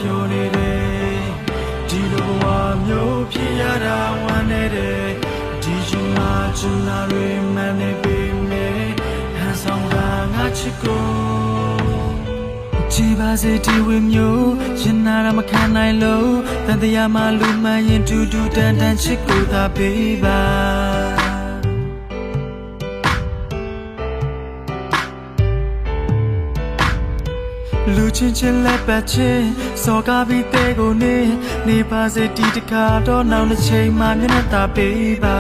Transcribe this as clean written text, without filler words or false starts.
ပြောနေတယ်ဒီလိုဘဝမျိုးဖြစ်ရတာဝမ်းနေတယ်ဒီချိန်မှာချင်လာတွေမှန်နေပေမဲ့ဟန်ဆောင်တာငါချစ်ကိုကြည်ပါစေဒီဝေမျိုးရင်နာရမခံနိုင်လို့တန်တရားမှလူမှန်ရင်တူတူတန်တန်ချစ်ကိုသာပေးပါလူချင်းချင်းလက်ပတ်ချင်းစော်ကားပြီးတဲ့ကိုနေပါစေဒီတခါတော့နောက်တစ်ချိန်မှမျက်နှာသာပေးပါ